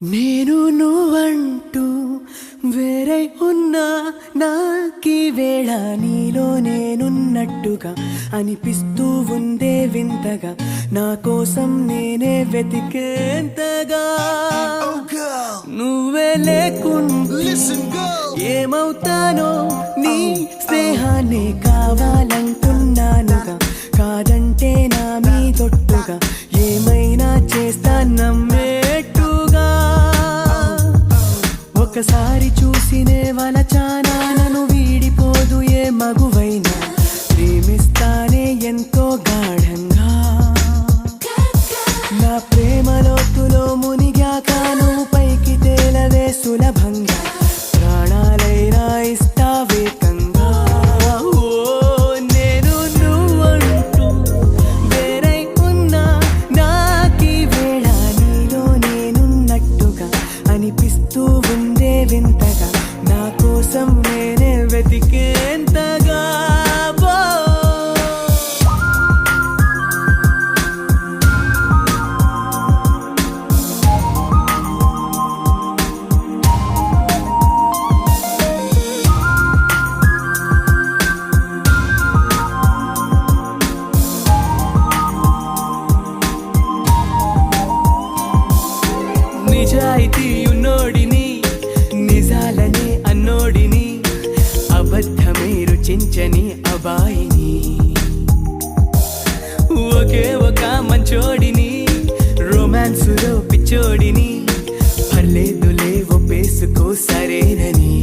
నేను నువ్వంటూ వేరే ఉన్నా నాకీ వేళ నీలో నేనున్నట్టుగా అనిపిస్తూ ఉందే వింతగా నా కోసం నేనే వెతికేంతగా నువ్వే లేకుండా ఏమవుతానో నీ స్నేహాన్ని కావాలంటున్నానుగా కాదంటే నా మీదొట్టుగా ఏమైనా చేస్తా నమ్మేట్టుగా ఒకసారి చూసినే వలచానా నన్ను వీడిపోదు ఏ మగువైనా ప్రేమిస్తానే ఎంతో గాఢంగా నా ప్రేమ లోతులో మునిగాక నువ్వు పైకి తేలవే సులభంగా ప్రాణాలైనా ఇస్తావే కంగా నేను నువ్వంటూ వేరై ఉన్నా నాకీ వేళ నీలో నేనున్నట్టుగా అనిపిస్తూ ఉందే వింతగా నా కోసం నేనే వెతికేంతగా నిజాయితీ ఉన్నోడిని నిజాలనే అన్నోడిని అబద్ధమే రుచించని అబాయిని ఒకే ఒక మంచోడిని రొమాన్సులో పిచ్చోడిని పర్లేదులే ఒప్పేసుకో సరేనని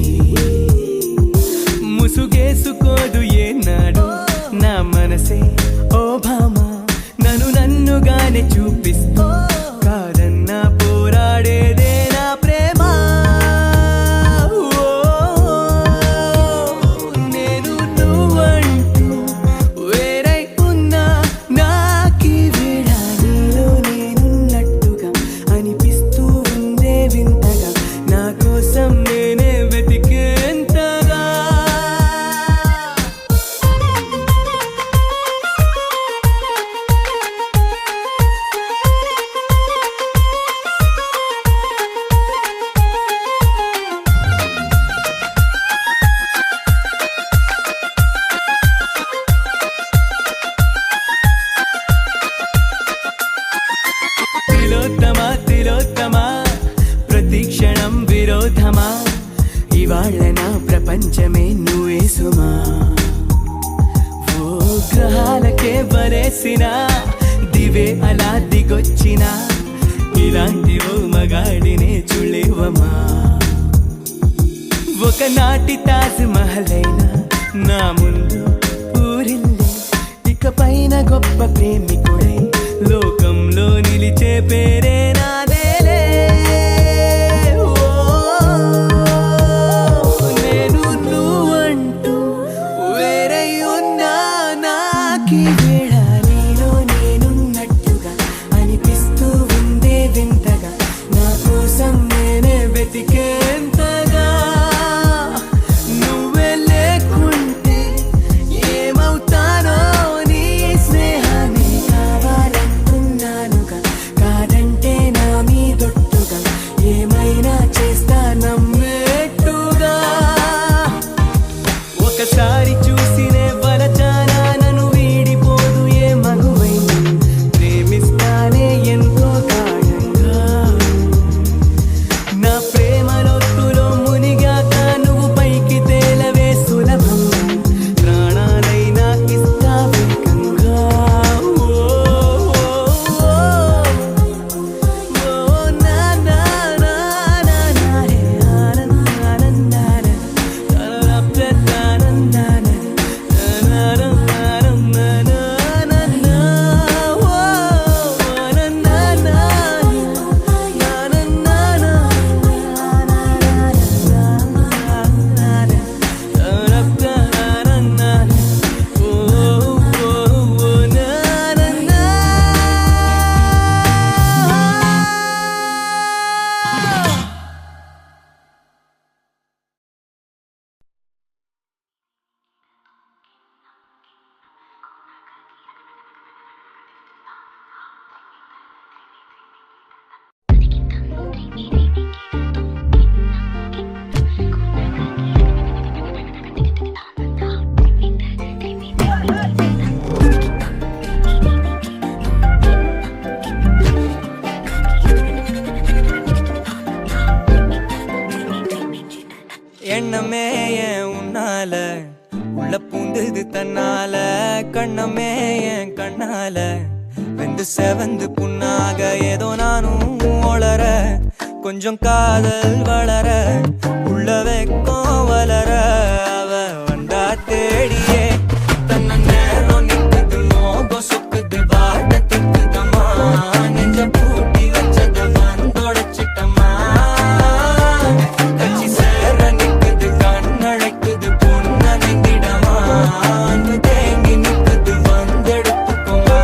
ముసుగేసుకోదు ఏనాడు నా మనసే ఓ భామ నన్నుగానే చూపిస్తూ కాదన్నా పోరాడేదే నా ప్రేమ నేను నువ్వంటూ వేరై ఉన్నా నాకీ వేళ నీలో నేనున్నట్టుగా అనిపిస్తూ ఉందే వింతగా నా కోసం నేనే వెతికేంతగా తిలోత్తమా ప్రతి క్షణం విరోధమా ఇవాళ నా ప్రపంచమే నువ్వే సుమా ఓ గ్రహాలకే వరేసిన దివే అలా దిగొచ్చిన ఇలాంటి ఓ మగాడినే చుళేవమా ఒకనాటి తాజ్ మహల్ అయినా నా ముందు ఊరిల్లే ఇకపైన గొప్ప ప్రేమికుడై లోకంలో నిలిచే పేరే నాదేలే నేను నువ్వంటూ వేరై ఉన్నా నాకీ వేళ నీలో నేనున్నట్టుగా అనిపిస్తూ ఉందే వింతగా నా కోసం నేనే వెతికేంతగా నువ్వే లేకుంటే ఏమవుతానో నీ స్నేహాన్ని కావాలంటున్నానుగా కాదంటే எண்ணமே ஏன் உன்னால உள்ள பூந்தது தன்னால கண்ணமே என் கண்ணால வெந்து செவந்து புண்ணாக ஏதோ நானும் ஒளர கொஞ்சம் காதல் வளர உள்ள வெக்கம் வளர அவ வந்தா தேடியே தன்ன நேரம் நிக்குது மோகம் சொக்குது வாட்ட திக்குதம்மா நெஞ்ச பூட்டி வச்சத வந்தொடைச்சிட்டம்மா கட்சி சேர நிக்குது கண்ணழைக்குது பொண்ண நெங்கிடமா அன்பு தேங்கி நிக்குது வந்தெடுத்துக்குமா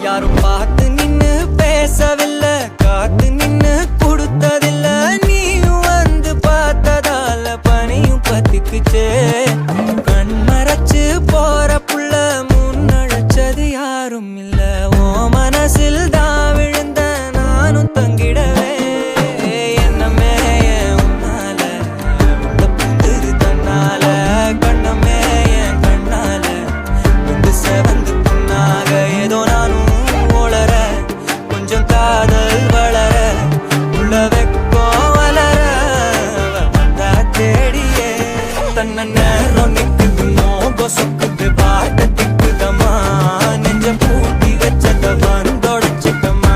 யாரும் பார்த்து நின்னு பேசவில்லை காத்து நின்னு கொடுத்ததில்ல நீயும் வந்து பார்த்ததால பனியும் பத்திக்குச்சே கண் மறைச்சு போற புள்ள முன்னழைச்சது யாரும் இல்ல ஓ மனசில் தான் விழுந்த நானும் தங்கிடவே என்னமே உன்னால உள்ள பூந்தது தன்னால கண்ணமே என் கண்ணால வந்து செவந்து புண்ணாக ஏதோ நானும் ஒளர கொஞ்சம் காதல் வளர உள்ள வெக்கம் வளர வந்தா தேடியே தன்ன நேரம் நிக்குது மோகம் சொக்குது பாட்ட திக்குதம்மா நெஞ்ச பூட்டி வச்சத வந்தொடைச்சிட்டம்மா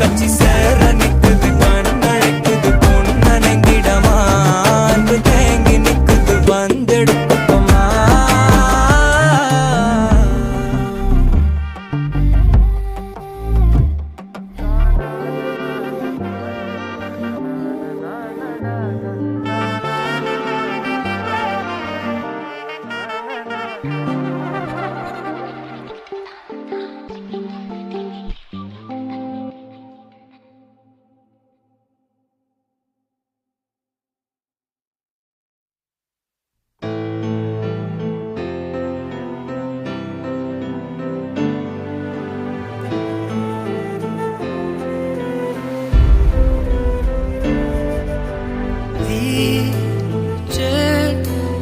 கட்சி சேர நிக்குது கண்ணழைக்குது பொண்ண நெங்கிடமா அன்பு தேங்கி நிக்குது வந்தெடுத்துக்கமா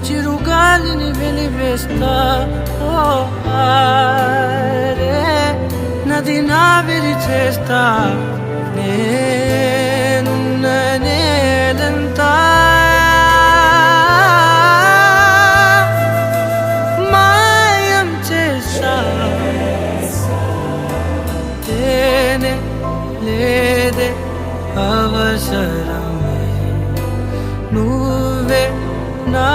చిరుగాలిని వెలివేస్తా ఓ ఆరే నది నావిరి చేస్తా నేనున్న నేలంతా మాయం చేస్తా తేనే లేదే అవసరమే నువ్వే నా